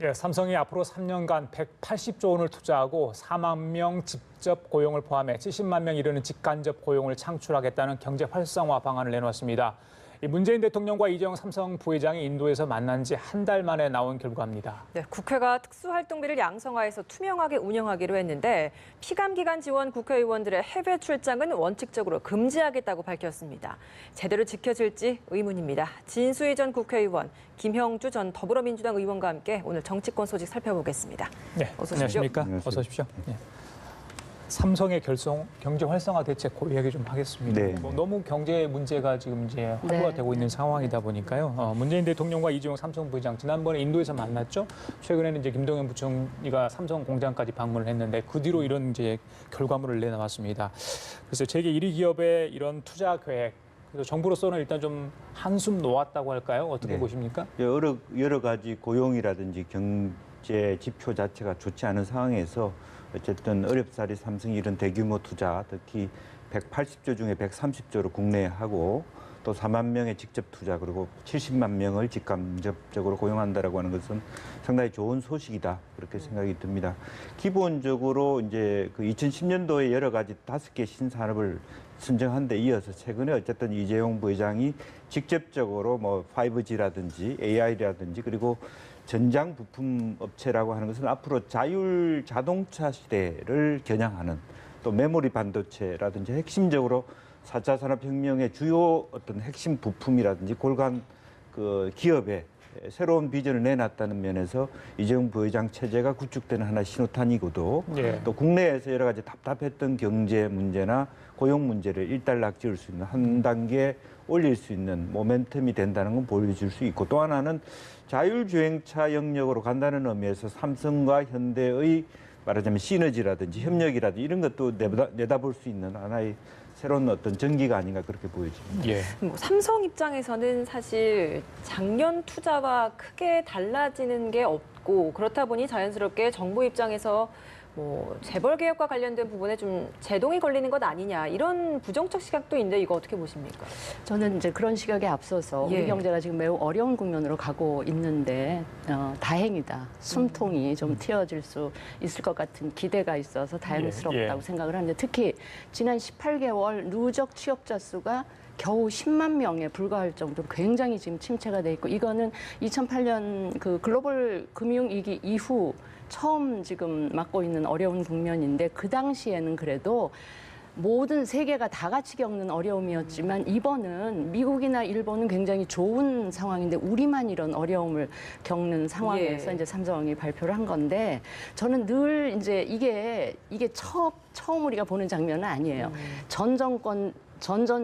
예, 삼성이 앞으로 3년간 180조 원을 투자하고 4만 명 직접 고용을 포함해 70만 명 이르는 직간접 고용을 창출하겠다는 경제 활성화 방안을 내놓았습니다. 문재인 대통령과 이재용 삼성 부회장이 인도에서 만난 지 한 달 만에 나온 결과입니다. 네, 국회가 특수활동비를 양성화해서 투명하게 운영하기로 했는데 피감기관 지원 국회의원들의 해외 출장은 원칙적으로 금지하겠다고 밝혔습니다. 제대로 지켜질지 의문입니다. 진수희 전 국회의원, 김형주 전 더불어민주당 의원과 함께 오늘 정치권 소식 살펴보겠습니다. 네, 안녕하십니까? 안녕하세요. 어서 오십시오. 네. 삼성의 경제 활성화 대책 그 이야기 좀 하겠습니다. 네. 너무 경제 문제가 지금 이제 화두가 되고 있는 상황이다 보니까요. 문재인 대통령과 이재용 삼성 부회장 지난번에 인도에서 만났죠. 최근에는 이제 김동연 부총리가 삼성 공장까지 방문을 했는데 그 뒤로 이런 이제 결과물을 내놓았습니다. 그래서 세계 1위 기업의 이런 투자 계획. 그래서 정부로서는 일단 좀 한숨 놓았다고 할까요? 어떻게 네. 보십니까? 여러 가지 고용이라든지 경제 지표 자체가 좋지 않은 상황에서 어쨌든 어렵사리 삼성이 이런 대규모 투자, 특히 180조 중에 130조를 국내에 하고 또 4만 명의 직접 투자 그리고 70만 명을 직간접적으로 고용한다라고 하는 것은 상당히 좋은 소식이다 그렇게 생각이 듭니다. 기본적으로 이제 그 2010년도에 여러 가지 5개 신산업을 선정한 데 이어서 최근에 어쨌든 이재용 부회장이 직접적으로 뭐 5G라든지 AI라든지 그리고 전장 부품 업체라고 하는 것은 앞으로 자율 자동차 시대를 겨냥하는 또 메모리 반도체라든지 핵심적으로 4차 산업혁명의 주요 어떤 핵심 부품이라든지 골간 그 기업에 새로운 비전을 내놨다는 면에서 이재용 부회장 체제가 구축되는 하나의 신호탄이고도 예. 또 국내에서 여러 가지 답답했던 경제 문제나 고용 문제를 일단락 지을 수 있는 한 단계 올릴 수 있는 모멘텀이 된다는 건 보여줄 수 있고 또 하나는 자율주행차 영역으로 간다는 의미에서 삼성과 현대의 말하자면 시너지라든지 협력이라든지 이런 것도 내다볼 수 있는 하나의 새로운 어떤 전기가 아닌가 그렇게 보여집니다. 예. 삼성 입장에서는 사실 작년 투자와 크게 달라지는 게 없고 그렇다 보니 자연스럽게 정부 입장에서 뭐 재벌 개혁과 관련된 부분에 좀 제동이 걸리는 것 아니냐 이런 부정적 시각도 있는데 이거 어떻게 보십니까? 저는 이제 그런 시각에 앞서서 예. 우리 경제가 지금 매우 어려운 국면으로 가고 있는데 다행이다. 숨통이 좀 트여질 수 있을 것 같은 기대가 있어서 다행스럽다고 예. 생각을 하는데 특히 지난 18개월 누적 취업자 수가 겨우 10만 명에 불과할 정도로 굉장히 지금 침체가 돼 있고 이거는 2008년 그 글로벌 금융위기 이후 처음 지금 맞고 있는 어려운 국면인데 그 당시에는 그래도 모든 세계가 다 같이 겪는 어려움이었지만 이번은 미국이나 일본은 굉장히 좋은 상황인데 우리만 이런 어려움을 겪는 상황에서 예. 이제 삼성이 발표를 한 건데 저는 늘 이제 이게 처음 우리가 보는 장면은 아니에요. 전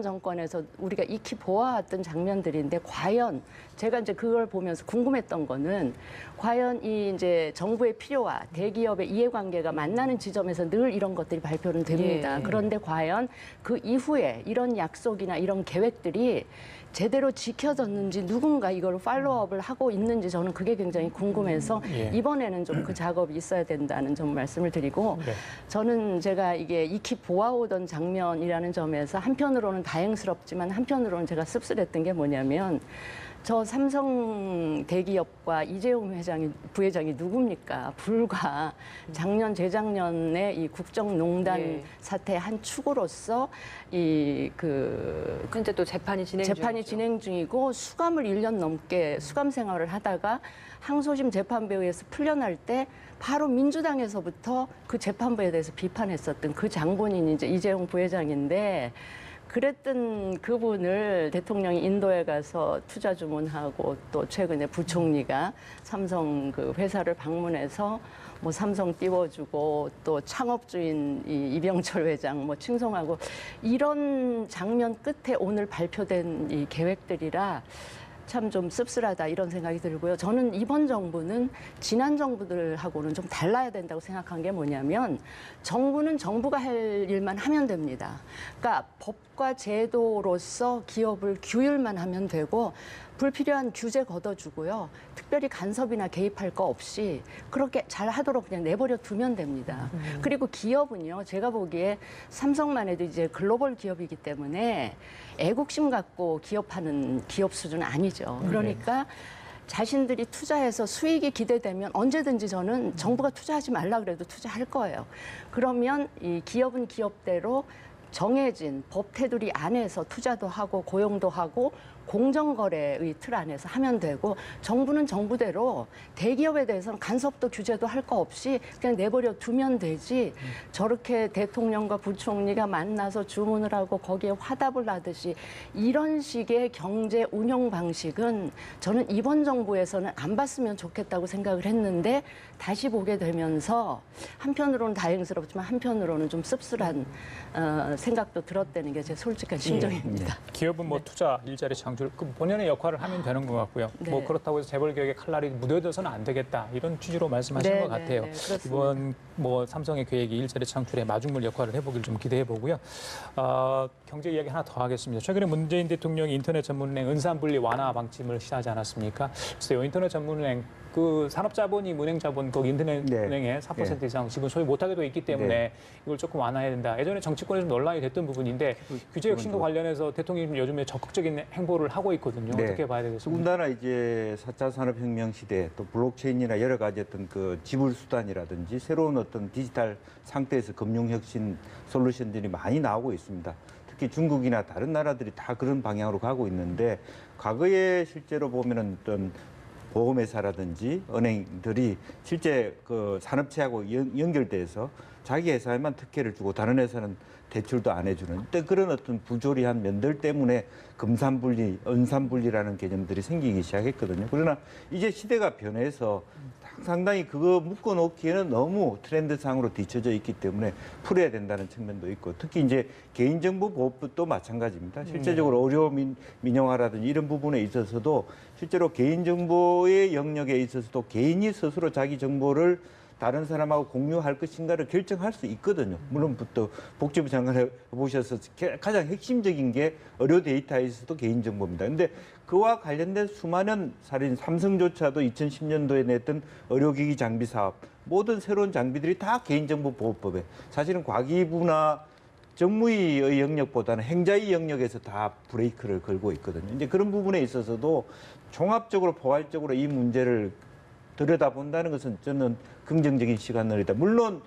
정권에서 우리가 익히 보아왔던 장면들인데 과연 제가 이제 그걸 보면서 궁금했던 거는 과연 이 이제 정부의 필요와 대기업의 이해관계가 만나는 지점에서 늘 이런 것들이 발표는 됩니다. 예. 그런데 과연 그 이후에 이런 약속이나 이런 계획들이 제대로 지켜졌는지 누군가 이걸 팔로우업을 하고 있는지 저는 그게 굉장히 궁금해서 예. 이번에는 좀 그 작업이 있어야 된다는 점 말씀을 드리고 네. 저는 제가 이게 익히 보아오던 장면이라는 점에서 한편으로는 다행스럽지만 한편으로는 제가 씁쓸했던 게 뭐냐면 저 삼성 대기업과 이재용 부회장이 누굽니까? 불과 작년, 재작년에 이 국정농단 예. 사태의 한 축으로서 현재 또 재판이 진행 중이고 수감을 1년 넘게 수감 생활을 하다가 항소심 재판부에 의해서 풀려날 때 바로 민주당에서부터 그 재판부에 대해서 비판했었던 그 장본인이 이제 이재용 부회장인데 그랬던 그분을 대통령이 인도에 가서 투자 주문하고 또 최근에 부총리가 삼성 그 회사를 방문해서 뭐 삼성 띄워주고 또 창업주인 이병철 회장 뭐 칭송하고 이런 장면 끝에 오늘 발표된 이 계획들이라 참 좀 씁쓸하다 이런 생각이 들고요. 저는 이번 정부는 지난 정부들하고는 좀 달라야 된다고 생각한 게 뭐냐면 정부는 정부가 할 일만 하면 됩니다. 그러니까 법과 제도로서 기업을 규율만 하면 되고 불필요한 규제 걷어주고요. 특별히 간섭이나 개입할 거 없이 그렇게 잘 하도록 그냥 내버려 두면 됩니다. 그리고 기업은요. 제가 보기에 삼성만 해도 이제 글로벌 기업이기 때문에 애국심 갖고 기업하는 기업 수준은 아니죠. 그러니까 자신들이 투자해서 수익이 기대되면 언제든지 저는 정부가 투자하지 말라 그래도 투자할 거예요. 그러면 이 기업은 기업대로 정해진 법 테두리 안에서 투자도 하고 고용도 하고 공정거래의 틀 안에서 하면 되고, 정부는 정부대로 대기업에 대해서는 간섭도 규제도 할 거 없이 그냥 내버려 두면 되지, 저렇게 대통령과 부총리가 만나서 주문을 하고 거기에 화답을 하듯이 이런 식의 경제 운영 방식은 저는 이번 정부에서는 안 봤으면 좋겠다고 생각을 했는데, 다시 보게 되면서 한편으로는 다행스럽지만 한편으로는 좀 씁쓸한 생각도 들었다는 게 제 솔직한 심정입니다. 기업은 뭐 투자, 일자리 창출, 그 본연의 역할을 하면 되는 것 같고요. 네. 뭐 그렇다고 해서 재벌 개혁의 칼날이 묻어져서는 안 되겠다, 이런 취지로 말씀하신 것 같아요. 그렇습니다. 이번 뭐 삼성의 계획이 일자리 창출에 마중물 역할을 해보길 좀 기대해 보고요. 경제 이야기 하나 더 하겠습니다. 최근에 문재인 대통령이 인터넷 전문은행 은산분리 완화 방침을 시사하지 않았습니까? 글쎄요, 인터넷 전문은행 그 산업자본이 은행자본 그 인터넷 네. 은행의 4% 이상 지분 소유 못하게 돼 있기 때문에 네. 이걸 조금 완화해야 된다. 예전에 정치권에서 논란이 됐던 부분인데 규제 혁신과 관련해서 대통령이 요즘에 적극적인 행보를 하고 있거든요. 네. 어떻게 봐야 되겠습니까? 더군다나 이제 4차 산업혁명 시대, 또 블록체인이나 여러 가지 어떤 그 지불 수단이라든지 새로운 어떤 디지털 상태에서 금융혁신 솔루션들이 많이 나오고 있습니다. 특히 중국이나 다른 나라들이 다 그런 방향으로 가고 있는데, 과거에 실제로 보면은 어떤 보험회사라든지 은행들이 실제 그 산업체하고 연결돼서 자기 회사에만 특혜를 주고 다른 회사는 대출도 안 해주는 그런 어떤 부조리한 면들 때문에 금산분리, 은산분리라는 개념들이 생기기 시작했거든요. 그러나 이제 시대가 변해서 상당히 그거 묶어놓기에는 너무 트렌드상으로 뒤쳐져 있기 때문에 풀어야 된다는 측면도 있고, 특히 이제 개인정보보호법도 마찬가지입니다. 실제적으로 의료 민영화라든지 이런 부분에 있어서도 실제로 개인정보의 영역에 있어서도 개인이 스스로 자기 정보를 다른 사람하고 공유할 것인가를 결정할 수 있거든요. 물론 또 복지부 장관 해보셔서 가장 핵심적인 게 의료 데이터에서도 개인정보입니다. 근데 그와 관련된 수많은 사례인 삼성조차도 2010년도에 냈던 의료기기 장비 사업, 모든 새로운 장비들이 다 개인정보보호법에, 사실은 과기부나 정무위의 영역보다는 행자위 영역에서 다 브레이크를 걸고 있거든요. 이제 그런 부분에 있어서도 종합적으로 포괄적으로 이 문제를 들여다본다는 것은 저는 긍정적인 시간들이다. 물론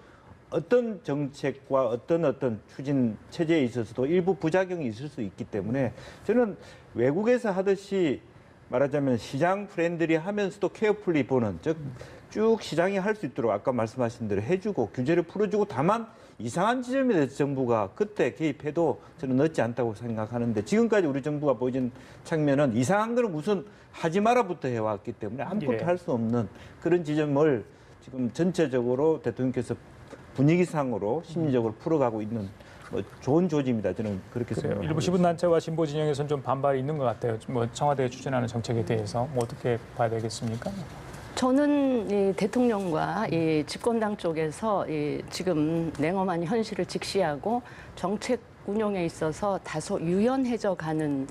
어떤 정책과 어떤 추진 체제에 있어서도 일부 부작용이 있을 수 있기 때문에 저는 외국에서 하듯이 말하자면 시장 프렌들리 하면서도 케어풀리 보는, 즉 쭉 시장이 할 수 있도록 아까 말씀하신 대로 해주고 규제를 풀어주고, 다만 이상한 지점에 대해서 정부가 그때 개입해도 저는 늦지 않다고 생각하는데, 지금까지 우리 정부가 보여준 측면은 이상한 거는 우선 하지 마라부터 해왔기 때문에 아무것도 할 수 없는 그런 지점을 지금 전체적으로 대통령께서 분위기상으로 심리적으로 풀어가고 있는 뭐 좋은 조짐이다, 저는 그렇게 생각합니다. 일부 시분단체와 진보 진영에서는 좀 반발이 있는 것 같아요. 뭐 청와대에 추진하는 정책에 대해서 뭐 어떻게 봐야 되겠습니까? 저는 이 대통령과 이 집권당 쪽에서 이 지금 냉엄한 현실을 직시하고 정책 운용에 있어서 다소 유연해져 가는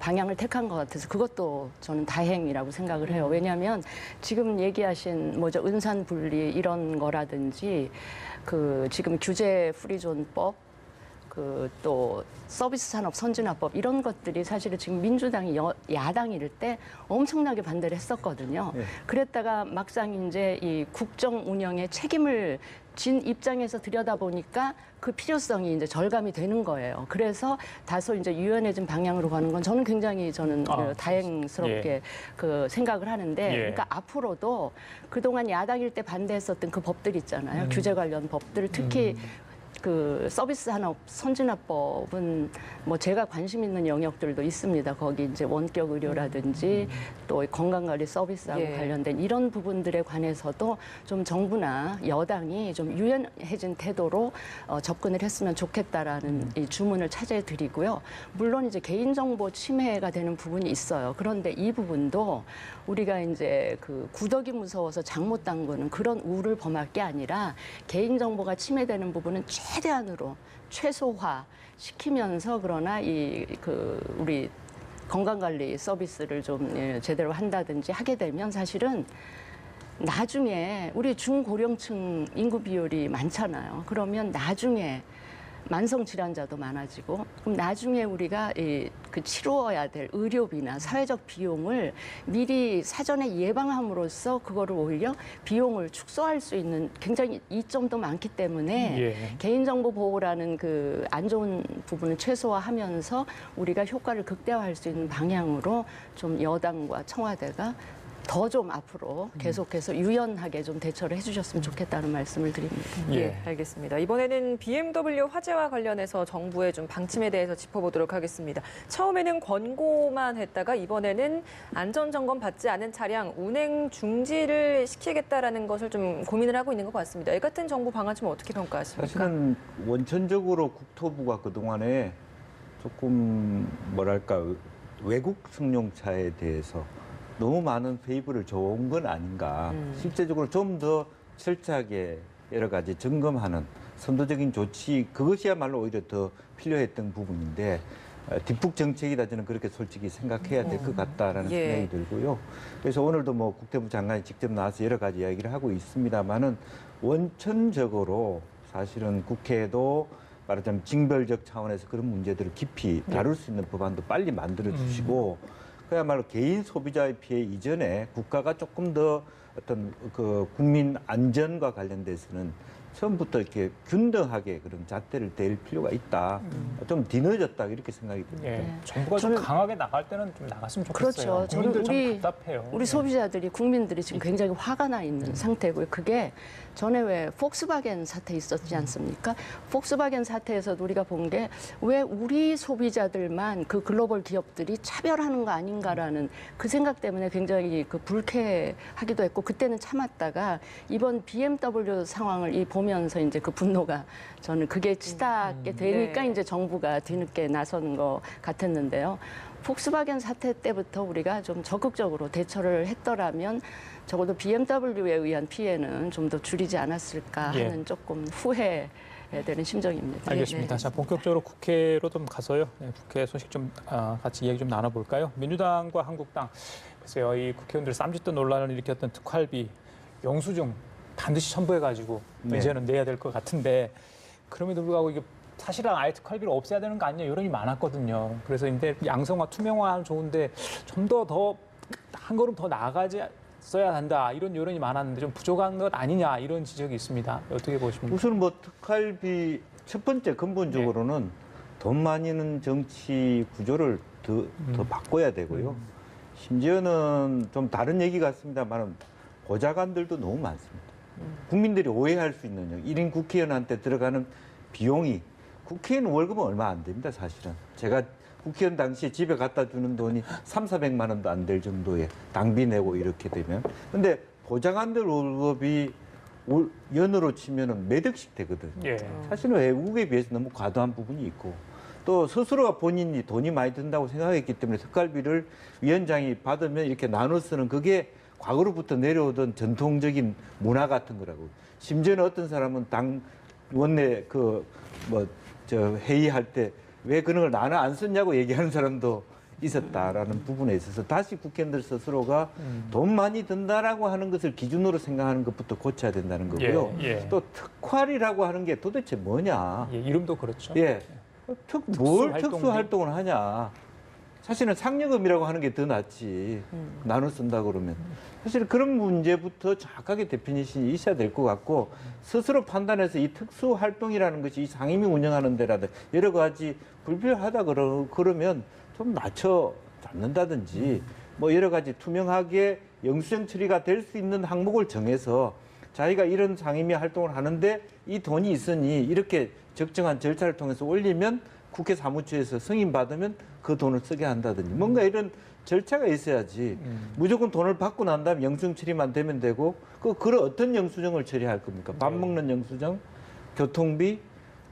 방향을 택한 것 같아서 그것도 저는 다행이라고 생각을 해요. 왜냐하면 지금 얘기하신 뭐죠, 은산 분리 이런 거라든지 그 지금 규제 프리존법, 그 또 서비스 산업 선진화법 이런 것들이 사실은 지금 민주당이 야당일 때 엄청나게 반대를 했었거든요. 네. 그랬다가 막상 이제 이 국정 운영에 책임을 진 입장에서 들여다보니까 그 필요성이 이제 절감이 되는 거예요. 그래서 다소 이제 유연해진 방향으로 가는 건 저는 굉장히 다행스럽게 그 생각을 하는데, 그러니까 앞으로도 그동안 야당일 때 반대했었던 그 법들 있잖아요. 규제 관련 법들, 특히 그 서비스 산업 선진화법은 뭐 제가 관심 있는 영역들도 있습니다. 거기 이제 원격 의료라든지 또 건강관리 서비스하고 관련된 이런 부분들에 관해서도 좀 정부나 여당이 좀 유연해진 태도로 접근을 했으면 좋겠다라는 이 주문을 차제드리고요. 물론 이제 개인정보 침해가 되는 부분이 있어요. 그런데 이 부분도 우리가 이제 그 구더기 무서워서 장못 담그는 그런 우를 범할 게 아니라 개인정보가 침해되는 부분은 최대한으로 최소화 시키면서, 그러나 이 그 우리 건강관리 서비스를 좀 제대로 한다든지 하게 되면 사실은 나중에 우리 중고령층 인구 비율이 많잖아요. 그러면 나중에 만성 질환자도 많아지고 그럼 나중에 우리가 그 치루어야 될 의료비나 사회적 비용을 미리 사전에 예방함으로써 그거를 오히려 비용을 축소할 수 있는 굉장히 이점도 많기 때문에 예. 개인정보 보호라는 그 안 좋은 부분을 최소화하면서 우리가 효과를 극대화할 수 있는 방향으로 좀 여당과 청와대가 더 좀 앞으로 계속해서 유연하게 좀 대처를 해주셨으면 좋겠다는 말씀을 드립니다. 예, 알겠습니다. 이번에는 BMW 화재와 관련해서 정부의 좀 방침에 대해서 짚어보도록 하겠습니다. 처음에는 권고만 했다가 이번에는 안전점검 받지 않은 차량 운행 중지를 시키겠다라는 것을 좀 고민을 하고 있는 것 같습니다. 이 같은 정부 방안 좀 어떻게 평가하십니까? 사실은 원천적으로 국토부가 그동안에 조금 뭐랄까 외국 승용차에 대해서 너무 많은 페이브를 줘온 건 아닌가. 실제적으로 좀 더 철저하게 여러 가지 점검하는 선도적인 조치, 그것이야말로 오히려 더 필요했던 부분인데 뒷북 정책이다 저는 그렇게 솔직히 생각해야 될 것 같다라는 생각이 들고요. 그래서 오늘도 뭐 국토부 장관이 직접 나와서 여러 가지 이야기를 하고 있습니다만은 원천적으로 사실은 국회도 말하자면 징벌적 차원에서 그런 문제들을 깊이 다룰 수 있는 법안도 빨리 만들어 주시고 그야말로 개인 소비자의 피해 이전에 국가가 조금 더 어떤 그 국민 안전과 관련돼서는 처음부터 이렇게 균등하게 그런 잣대를 댈 필요가 있다. 좀 뒤늦었다 이렇게 생각이 듭니다. 예. 정부가 좀 강하게 나갈 때는 좀 나갔으면 좋겠어요. 그렇죠. 저는 국민들 좀 답답해요. 우리 소비자들이 국민들이 지금 굉장히 화가 나 있는 상태고요. 그게 전에 왜 폭스바겐 사태 있었지 않습니까? 폭스바겐 사태에서도 우리가 본 게 왜 우리 소비자들만 그 글로벌 기업들이 차별하는 거 아닌가라는 그 생각 때문에 굉장히 그 불쾌하기도 했고 그때는 참았다가 이번 BMW 상황을 보면서 이제 그 분노가 저는 그게 치닫게 되니까 네. 이제 정부가 뒤늦게 나서는 것 같았는데요. 폭스바겐 사태 때부터 우리가 좀 적극적으로 대처를 했더라면 적어도 BMW에 의한 피해는 좀 더 줄이지 않았을까 하는 조금 후회되는 심정입니다. 알겠습니다. 자, 본격적으로 국회로 좀 가서요. 네, 국회 소식 좀 같이 얘기 좀 나눠볼까요? 민주당과 한국당, 글쎄요, 이 국회의원들 쌈짓돈 논란을 일으켰던 특활비 영수증 반드시 첨부해가지고 이제는 내야 될 것 같은데 그럼에도 불구하고 이게 사실은 아예 특활비를 없애야 되는 거 아니냐 여론이 많았거든요. 그래서 근데 양성화, 투명화는 좋은데 좀 더 한 걸음 더 나아가지 써야 한다 이런 여론이 많았는데 좀 부족한 것 아니냐 이런 지적이 있습니다. 어떻게 보십니까? 우선 뭐 특활비 첫 번째 근본적으로는 돈 많이 는 정치 구조를 더 바꿔야 되고요. 심지어는 좀 다른 얘기 같습니다만 보좌관들도 너무 많습니다. 국민들이 오해할 수 있는 1인 국회의원한테 들어가는 비용이 국회의원 월급은 얼마 안 됩니다, 사실은. 제가 국회의원 당시에 집에 갖다 주는 돈이 300~400만 원도 안 될 정도의 당비 내고 이렇게 되면. 근데 보좌관들 월급이 연으로 치면은 몇 억씩 되거든요. 예. 사실은 외국에 비해서 너무 과도한 부분이 있고 또 스스로가 본인이 돈이 많이 든다고 생각했기 때문에 특활비를 위원장이 받으면 이렇게 나눠 쓰는 그게 과거로부터 내려오던 전통적인 문화 같은 거라고. 심지어는 어떤 사람은 당 원내 회의할 때 왜 그런 걸 나눠 안 썼냐고 얘기하는 사람도 있었다라는 부분에 있어서 다시 국회의원들 스스로가 돈 많이 든다라고 하는 것을 기준으로 생각하는 것부터 고쳐야 된다는 거고요. 예. 또 특활이라고 하는 게 도대체 뭐냐. 예, 이름도 그렇죠. 예. 뭘 특수활동비? 특수 활동을 하냐. 사실은 상여금이라고 하는 게 더 낫지. 나눠 쓴다 그러면. 사실 그런 문제부터 정확하게 데피니션이 있어야 될 것 같고 스스로 판단해서 이 특수 활동이라는 것이 이 상임위 운영하는 데라든 여러 가지 불필요하다 그러면 좀 낮춰 잡는다든지 뭐 여러 가지 투명하게 영수증 처리가 될 수 있는 항목을 정해서 자기가 이런 상임위 활동을 하는데 이 돈이 있으니 이렇게 적정한 절차를 통해서 올리면 국회 사무처에서 승인받으면 그 돈을 쓰게 한다든지 뭔가 이런 절차가 있어야지 무조건 돈을 받고 난 다음에 영수증 처리만 되면 되고 그런 어떤 영수증을 처리할 겁니까? 밥 먹는 영수증, 교통비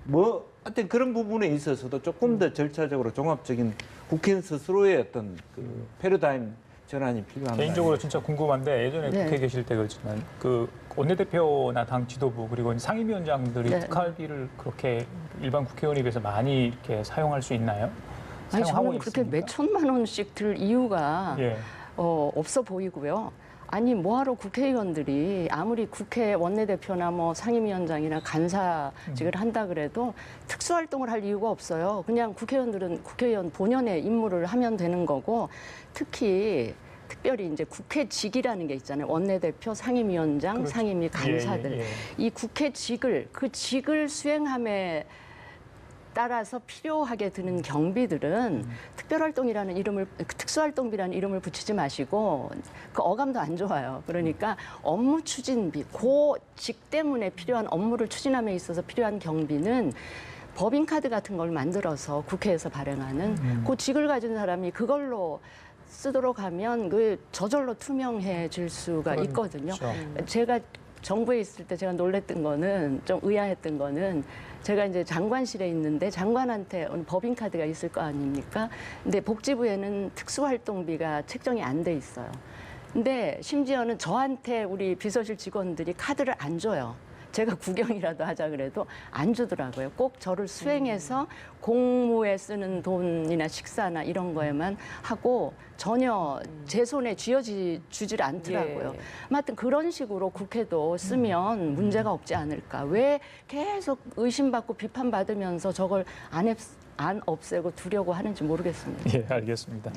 뭐 하여튼 그런 부분에 있어서도 조금 더 절차적으로 종합적인 국회의원 스스로의 어떤 그 패러다임 전환이 필요한 개인적으로 진짜 궁금한데 예전에 네. 국회 계실 때 그렇지만 그 원내대표나 당 지도부 그리고 상임위원장들이 네. 특활비를 그렇게 일반 국회의원에 비해서 많이 이렇게 사용할 수 있나요? 아니 사용하고 저는 그렇게 있습니까? 몇 천만 원씩 들 이유가 예. 없어 보이고요. 아니 뭐하러 국회의원들이 아무리 국회 원내대표나 뭐 상임위원장이나 간사직을 한다 그래도 특수활동을 할 이유가 없어요. 그냥 국회의원들은 국회의원 본연의 임무를 하면 되는 거고 특별히 이제 국회직이라는 게 있잖아요. 원내대표, 상임위원장, 그렇죠. 상임위 간사들. 예, 예, 예. 이 국회직을 그 직을 수행함에 따라서 필요하게 드는 경비들은 특별활동이라는 이름을 특수활동비라는 이름을 붙이지 마시고 그 어감도 안 좋아요. 그러니까 업무 추진비, 그 직 때문에 필요한 업무를 추진함에 있어서 필요한 경비는 법인카드 같은 걸 만들어서 국회에서 발행하는 그 직을 가진 사람이 그걸로 쓰도록 하면 그 저절로 투명해질 수가 있거든요. 그렇죠. 제가 정부에 있을 때 제가 놀랬던 거는 좀 의아했던 거는 제가 이제 장관실에 있는데 장관한테 법인카드가 있을 거 아닙니까? 근데 복지부에는 특수활동비가 책정이 안 돼 있어요. 근데 심지어는 저한테 우리 비서실 직원들이 카드를 안 줘요. 제가 구경이라도 하자 그래도 안 주더라고요. 꼭 저를 수행해서 공무에 쓰는 돈이나 식사나 이런 거에만 하고 전혀 제 손에 쥐어주질 않더라고요. 예. 아무튼 그런 식으로 국회도 쓰면 문제가 없지 않을까. 왜 계속 의심받고 비판받으면서 저걸 안 없애고 두려고 하는지 모르겠습니다. 예, 알겠습니다.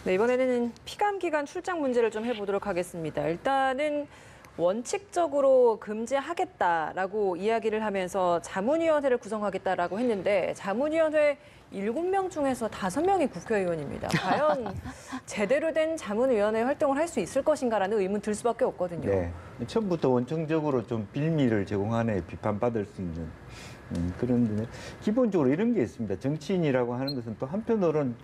네, 이번에는 피감기관 출장 문제를 좀 해보도록 하겠습니다. 일단은 원칙적으로 금지하겠다라고 이야기를 하면서 자문위원회를 구성하겠다라고 했는데 자문위원회 7명 중에서 5명이 국회의원입니다. 과연 제대로 된 자문위원회 활동을 할 수 있을 것인가라는 의문 들 수밖에 없거든요. 네. 처음부터 원청적으로 좀 빌미를 제공하네 비판받을 수 있는 그런데 기본적으로 이런 게 있습니다. 정치인이라고 하는 것은 또 한편으로는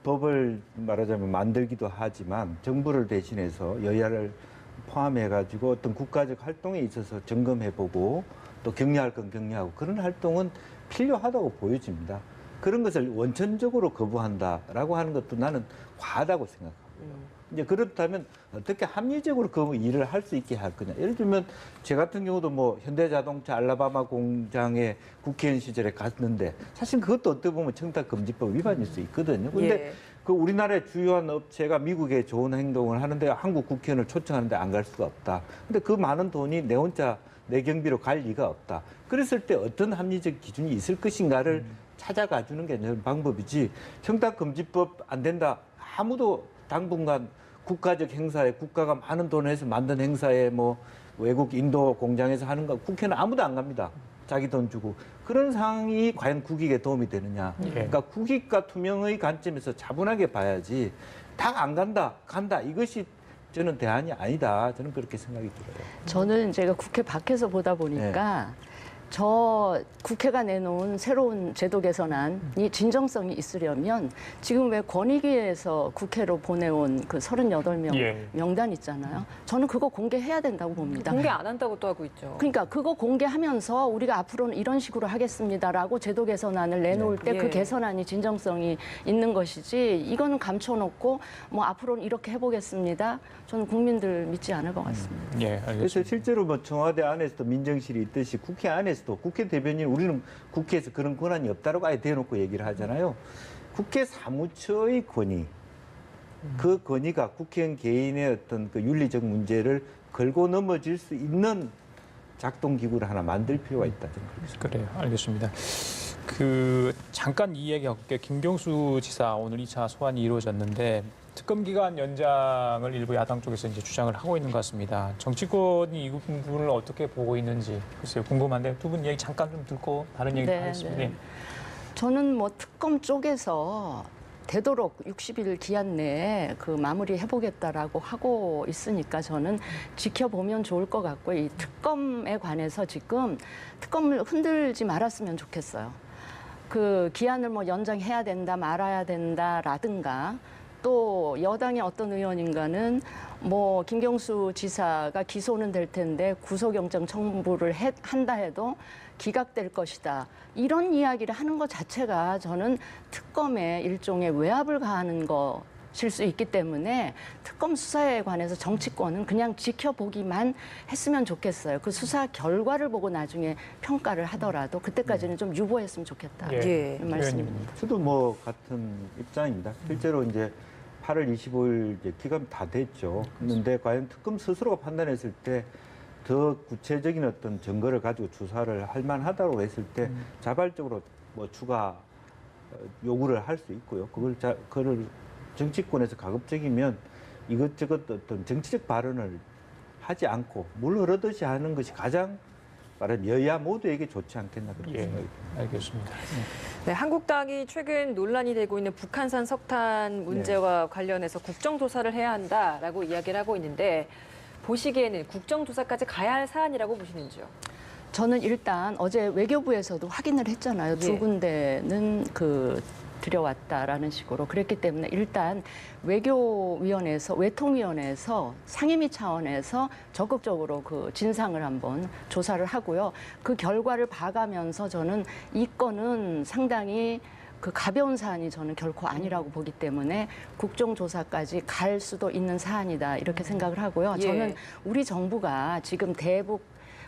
법을 말하자면 만들기도 하지만 정부를 대신해서 여야를 포함해가지고 어떤 국가적 활동에 있어서 점검해보고 또 격려할 건 격려하고 그런 활동은 필요하다고 보여집니다. 그런 것을 원천적으로 거부한다라고 하는 것도 나는 과하다고 생각하고요. 이제 그렇다면 어떻게 합리적으로 그 일을 할 수 있게 할 거냐. 예를 들면 제 같은 경우도 뭐 현대자동차 알라바마 공장에 국회의원 시절에 갔는데 사실 그것도 어떻게 보면 청탁금지법 위반일 수 있거든요. 근데 예. 그 우리나라의 주요한 업체가 미국에 좋은 행동을 하는데 한국 국회의원을 초청하는데 안 갈 수가 없다. 근데 그 많은 돈이 내 혼자 내 경비로 갈 리가 없다. 그랬을 때 어떤 합리적 기준이 있을 것인가를 찾아가 주는 게 방법이지. 청탁금지법 안 된다. 아무도 당분간 국가적 행사에 국가가 많은 돈을 해서 만든 행사에 뭐 외국 인도 공장에서 하는 거 국회는 아무도 안 갑니다. 자기 돈 주고. 그런 상황이 과연 국익에 도움이 되느냐. 그러니까 국익과 투명의 관점에서 차분하게 봐야지 다 안 간다, 간다. 이것이 저는 대안이 아니다. 저는 그렇게 생각이 들어요. 저는 제가 국회 밖에서 보다 보니까 저 국회가 내놓은 새로운 제도 개선안이 진정성이 있으려면 지금 왜 권익위에서 국회로 보내온 그 38명 예. 명단 있잖아요. 저는 그거 공개해야 된다고 봅니다. 공개 안 한다고 또 하고 있죠. 그러니까 그거 공개하면서 우리가 앞으로는 이런 식으로 하겠습니다라고 제도 개선안을 내놓을 때 그 예. 개선안이 진정성이 있는 것이지 이거는 감춰놓고 뭐 앞으로는 이렇게 해보겠습니다. 저는 국민들 믿지 않을 것 같습니다. 예, 알겠습니다. 그래서 실제로 뭐 청와대 안에서도 민정실이 있듯이 국회 안에서도 국회 대변인 우리는 국회에서 그런 권한이 없다라고 아예 대놓고 얘기를 하잖아요. 국회 사무처의 권위, 그 권위가 국회의원 개인의 어떤 그 윤리적 문제를 걸고 넘어질 수 있는 작동 기구를 하나 만들 필요가 있다. 저는 그렇게 생각합니다. 그래요. 알겠습니다. 잠깐 이 얘기할게요. 김경수 지사 오늘 2차 소환이 이루어졌는데 특검 기간 연장을 일부 야당 쪽에서 이제 주장을 하고 있는 것 같습니다. 정치권이 이 부분을 어떻게 보고 있는지 글쎄요 궁금한데 두 분 얘기 잠깐 좀 듣고 다른 얘기 하겠습니다. 네. 저는 뭐 특검 쪽에서 되도록 60일 기한 내에 그 마무리 해보겠다라고 하고 있으니까 저는 지켜보면 좋을 것 같고 이 특검에 관해서 지금 특검을 흔들지 말았으면 좋겠어요. 그 기한을 뭐 연장해야 된다 말아야 된다라든가 또 여당의 어떤 의원인가는 뭐 김경수 지사가 기소는 될 텐데 구속영장 청구를 한다 해도 기각될 것이다. 이런 이야기를 하는 것 자체가 저는 특검에 일종의 외압을 가하는 것일 수 있기 때문에 특검 수사에 관해서 정치권은 그냥 지켜보기만 했으면 좋겠어요. 그 수사 결과를 보고 나중에 평가를 하더라도 그때까지는 좀 유보했으면 좋겠다. 예. 이런 말씀입니다. 저도 뭐 같은 입장입니다. 실제로 이제 8월 25일 이제 기간이 다 됐죠. 그런데 과연 특검 스스로가 판단했을 때 더 구체적인 어떤 증거를 가지고 수사를 할 만하다고 했을 때 자발적으로 뭐 추가 요구를 할 수 있고요. 그걸 정치권에서 가급적이면 이것저것 어떤 정치적 발언을 하지 않고 물 흐르듯이 하는 것이 가장 말하면 여야 모두에게 좋지 않겠나 그렇게 생각이 듭니다. 알겠습니다. 네, 한국당이 최근 논란이 되고 있는 북한산 석탄 문제와 관련해서 국정조사를 해야 한다라고 이야기를 하고 있는데 보시기에는 국정조사까지 가야 할 사안이라고 보시는지요? 저는 일단 어제 외교부에서도 확인을 했잖아요. 두 예. 군데는 들여왔다라는 식으로. 그랬기 때문에 일단 외교위원회에서, 외통위원회에서 상임위 차원에서 적극적으로 그 진상을 한번 조사를 하고요. 그 결과를 봐가면서 저는 이 건은 상당히 그 가벼운 사안이 저는 결코 아니라고 보기 때문에 국정조사까지 갈 수도 있는 사안이다 이렇게 생각을 하고요. 예. 저는 우리 정부가 지금 대북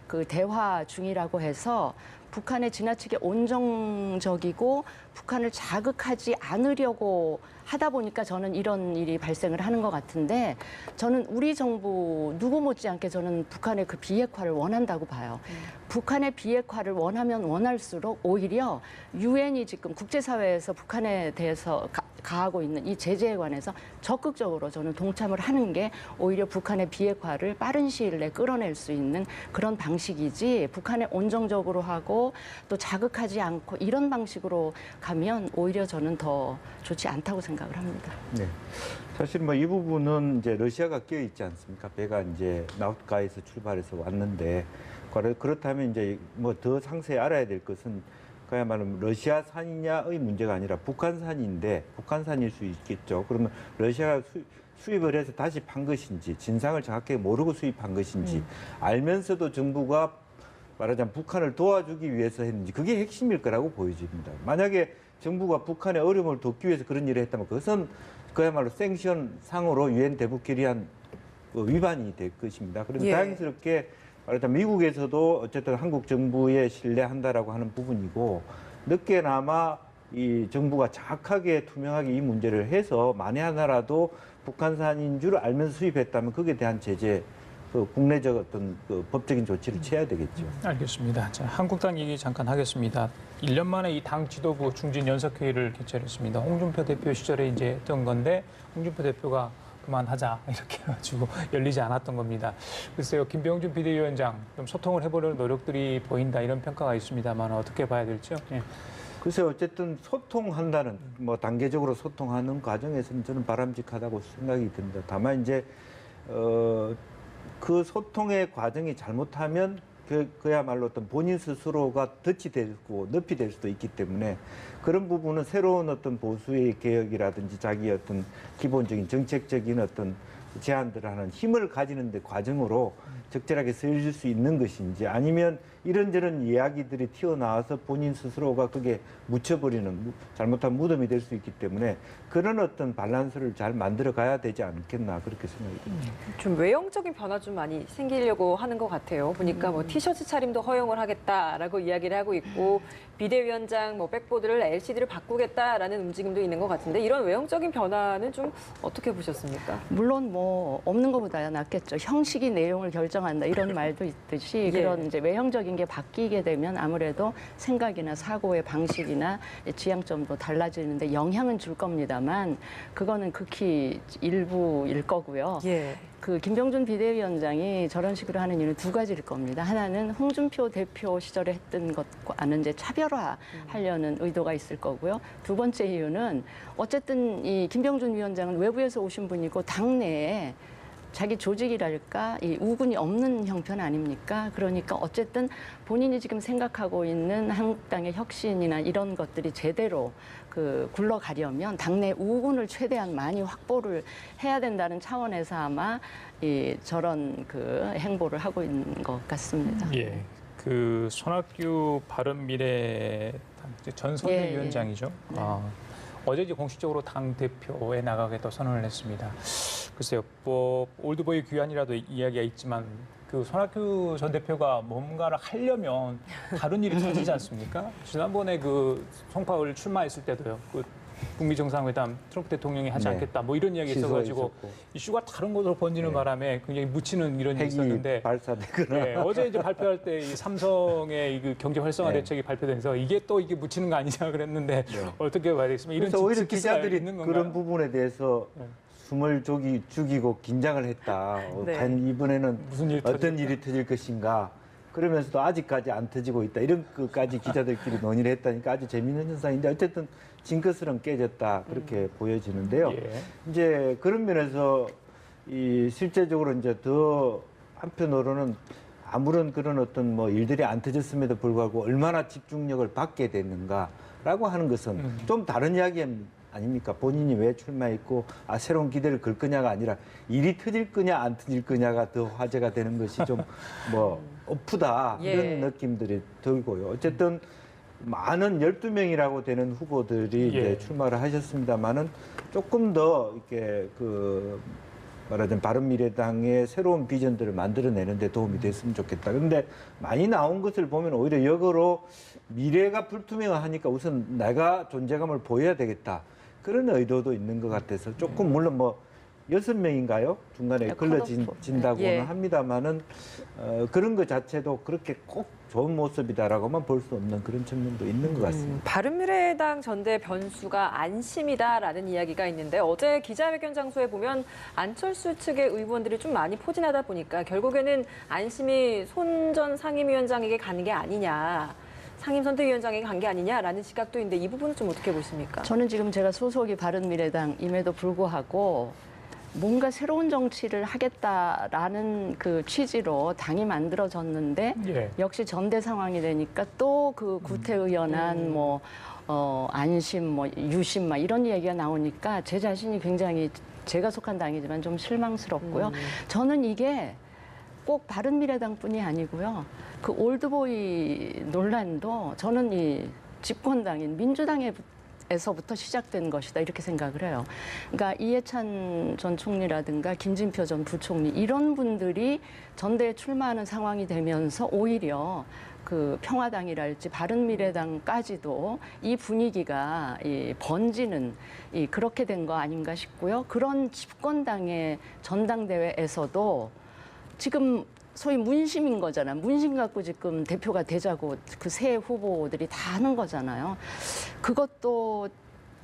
그 대화 중이라고 해서 북한에 지나치게 온정적이고 북한을 자극하지 않으려고 하다 보니까 저는 이런 일이 발생을 하는 것 같은데 저는 우리 정부 누구 못지않게 저는 북한의 그 비핵화를 원한다고 봐요. 북한의 비핵화를 원하면 원할수록 오히려 유엔이 지금 국제사회에서 북한에 대해서 가하고 있는 이 제재에 관해서 적극적으로 저는 동참을 하는 게 오히려 북한의 비핵화를 빠른 시일 내에 끌어낼 수 있는 그런 방식이지 북한에 온정적으로 하고 또 자극하지 않고 이런 방식으로 가면 오히려 저는 더 좋지 않다고 생각을 합니다. 네. 사실 뭐 이 부분은 이제 러시아가 끼어 있지 않습니까? 배가 이제 나웃가에서 출발해서 왔는데 그렇다면 이제 뭐 더 상세히 알아야 될 것은 그야말로 러시아산이냐의 문제가 아니라 북한산인데 북한산일 수 있겠죠. 그러면 러시아가 수입을 해서 다시 판 것인지 진상을 정확하게 모르고 수입한 것인지 알면서도 정부가 말하자면 북한을 도와주기 위해서 했는지 그게 핵심일 거라고 보여집니다. 만약에 정부가 북한의 어려움을 돕기 위해서 그런 일을 했다면 그것은 그야말로 생션 상으로 유엔 대북 결의안 위반이 될 것입니다. 그래서 예. 다행스럽게 말하자면 미국에서도 어쨌든 한국 정부에 신뢰한다라고 하는 부분이고 늦게나마 이 정부가 정확하게 투명하게 이 문제를 해서 만에 하나라도 북한산인 줄 알면서 수입했다면 거기에 대한 제재, 그 국내적 어떤 그 법적인 조치를 취해야 되겠죠. 알겠습니다. 자, 한국당 얘기 잠깐 하겠습니다. 1년 만에 이 당 지도부 중진 연석회의를 개최했습니다. 홍준표 대표 시절에 이제 했던 건데 홍준표 대표가 그만하자 이렇게 해가지고 열리지 않았던 겁니다. 글쎄요, 김병준 비대위원장 좀 소통을 해보려는 노력들이 보인다 이런 평가가 있습니다만 어떻게 봐야 될지요? 예. 글쎄 어쨌든 소통한다는 뭐 단계적으로 소통하는 과정에서는 저는 바람직하다고 생각이 듭니다. 다만 이제 그 소통의 과정이 잘못하면 그야말로 어떤 본인 스스로가 덫이 되고 늪이 될 수도 있기 때문에 그런 부분은 새로운 어떤 보수의 개혁이라든지 자기 어떤 기본적인 정책적인 어떤 제안들을 하는 힘을 가지는 데 과정으로 적절하게 쓰여질 수 있는 것인지 아니면 이런저런 이야기들이 튀어나와서 본인 스스로가 그게 묻혀버리는 잘못한 무덤이 될 수 있기 때문에 그런 어떤 밸런스를 잘 만들어 가야 되지 않겠나 그렇게 생각이 듭니다. 좀 외형적인 변화 좀 많이 생기려고 하는 것 같아요. 보니까 뭐 티셔츠 차림도 허용을 하겠다라고 이야기를 하고 있고 비대위원장 뭐 백보드를 LCD를 바꾸겠다라는 움직임도 있는 것 같은데 이런 외형적인 변화는 좀 어떻게 보셨습니까? 물론 뭐 없는 것보다야 낫겠죠. 형식이 내용을 결정한다 이런 말도 있듯이 예. 그런 이제 외형적인 게 바뀌게 되면 아무래도 생각이나 사고의 방식이나 지향점도 달라지는데 영향은 줄 겁니다만 그거는 극히 일부일 거고요. 예. 그 김병준 비대위원장이 저런 식으로 하는 이유는 두 가지일 겁니다. 하나는 홍준표 대표 시절에 했던 것과는 이제 차별화하려는 의도가 있을 거고요. 두 번째 이유는 어쨌든 이 김병준 위원장은 외부에서 오신 분이고 당내에 자기 조직이랄까 이 우군이 없는 형편 아닙니까? 그러니까 어쨌든 본인이 지금 생각하고 있는 한국당의 혁신이나 이런 것들이 제대로 그 굴러가려면 당내 우군을 최대한 많이 확보를 해야 된다는 차원에서 아마 이 저런 그 행보를 하고 있는 것 같습니다. 예. 그 손학규 바른미래 전 선대위원장이죠. 네. 어제 이제 공식적으로 당 대표에 나가겠다고 선언을 했습니다. 글쎄요, 뭐 올드보이 귀환이라도 이야기가 있지만 그 손학규 전 대표가 뭔가를 하려면 다른 일이 찾이지 않습니까? 지난번에 그 송파을 출마했을 때도요. 그 북미 정상회담 트럼프 대통령이 하지 네. 않겠다 뭐 이런 이야기 있어가지고 있었고. 이슈가 다른 곳으로 번지는 네. 바람에 굉장히 묻히는 이런 일이 핵이 있었는데 발사되거나 네, 어제 이제 발표할 때 이 삼성의 그 경제 활성화 네. 대책이 발표돼서 이게 또 이게 묻히는 거 아니냐 그랬는데 네. 어떻게 봐야 되겠습니까? 이런 그래서 오히려 직기스가 기자들이 있는 건가요? 그런 부분에 대해서 네. 숨을 죽이고 긴장을 했다. 네. 과연 이번에는 무슨 일이 어떤 터질까? 일이 터질 것인가. 그러면서도 아직까지 안 터지고 있다. 이런 것까지 기자들끼리 논의를 했다니까 아주 재미있는 현상인데 어쨌든 징크스는 깨졌다. 그렇게 보여지는데요. 예. 이제 그런 면에서 이 실제적으로 이제 더 한편으로는 아무런 그런 어떤 뭐 일들이 안 터졌음에도 불구하고 얼마나 집중력을 받게 됐는가라고 하는 것은 좀 다른 이야기 아닙니까? 본인이 왜 출마했고 새로운 기대를 걸 거냐가 아니라 일이 터질 거냐 안 터질 거냐가 더 화제가 되는 것이 좀 뭐 오프다 예. 이런 느낌들이 들고요. 어쨌든 많은 12명이라고 되는 후보들이 예. 이제 출마를 하셨습니다만은 조금 더 이렇게 그 말하자면 바른미래당의 새로운 비전들을 만들어내는 데 도움이 됐으면 좋겠다. 그런데 많이 나온 것을 보면 오히려 역으로 미래가 불투명하니까 우선 내가 존재감을 보여야 되겠다. 그런 의도도 있는 것 같아서 조금 물론 뭐 6명인가요? 중간에 네, 걸러진다고는 예. 합니다만은 그런 것 자체도 그렇게 꼭 좋은 모습이다라고만 볼 수 없는 그런 측면도 있는 것 같습니다. 바른미래당 전대 변수가 안심이다라는 이야기가 있는데 어제 기자회견 장소에 보면 안철수 측의 의원들이 좀 많이 포진하다 보니까 결국에는 안심이 손 전 상임위원장에게 가는 게 아니냐. 상임선대위원장에게 간 게 아니냐라는 시각도 있는데 이 부분은 좀 어떻게 보십니까? 저는 지금 제가 소속이 바른미래당임에도 불구하고 뭔가 새로운 정치를 하겠다라는 그 취지로 당이 만들어졌는데 예. 역시 전대 상황이 되니까 또 그 구태의연한 뭐 안심, 뭐 유심, 막 이런 얘기가 나오니까 제 자신이 굉장히 제가 속한 당이지만 좀 실망스럽고요. 저는 이게 꼭 바른미래당뿐이 아니고요. 그 올드보이 논란도 저는 이 집권당인 민주당에서부터 시작된 것이다 이렇게 생각을 해요. 그러니까 이해찬 전 총리라든가 김진표 전 부총리 이런 분들이 전대에 출마하는 상황이 되면서 오히려 그 평화당이랄지 바른미래당까지도 이 분위기가 번지는 그렇게 된 거 아닌가 싶고요. 그런 집권당의 전당대회에서도 지금 소위 문심인 거잖아. 문심 갖고 지금 대표가 되자고 그 새 후보들이 다 하는 거잖아요. 그것도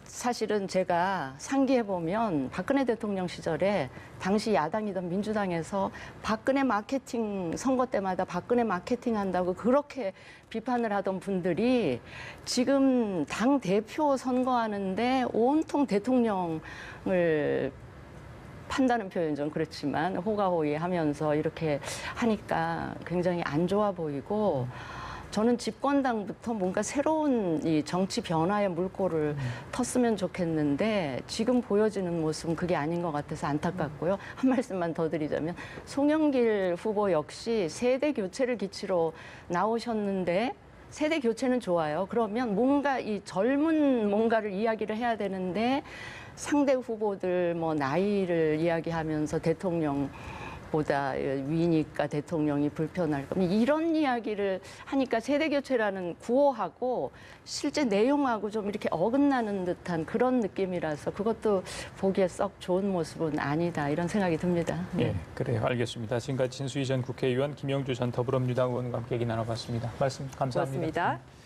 사실은 제가 상기해 보면 박근혜 대통령 시절에 당시 야당이던 민주당에서 박근혜 마케팅 선거 때마다 박근혜 마케팅 한다고 그렇게 비판을 하던 분들이 지금 당 대표 선거하는데 온통 대통령을 판다는 표현 좀 그렇지만 호가호위하면서 이렇게 하니까 굉장히 안 좋아 보이고 저는 집권당부터 뭔가 새로운 이 정치 변화의 물꼬를 텄으면 좋겠는데 지금 보여지는 모습은 그게 아닌 것 같아서 안타깝고요. 한 말씀만 더 드리자면 송영길 후보 역시 세대 교체를 기치로 나오셨는데 세대 교체는 좋아요. 그러면 뭔가 이 젊은 뭔가를 이야기를 해야 되는데 상대 후보들 뭐 나이를 이야기하면서 대통령보다 위니까 대통령이 불편할 거면 이런 이야기를 하니까 세대 교체라는 구호하고 실제 내용하고 좀 이렇게 어긋나는 듯한 그런 느낌이라서 그것도 보기에 썩 좋은 모습은 아니다 이런 생각이 듭니다. 예, 그래요. 알겠습니다. 지금까지 진수희 전 국회의원, 김영주 전 더불어민주당 의원과 함께 얘기 나눠봤습니다. 말씀 감사합니다. 고맙습니다.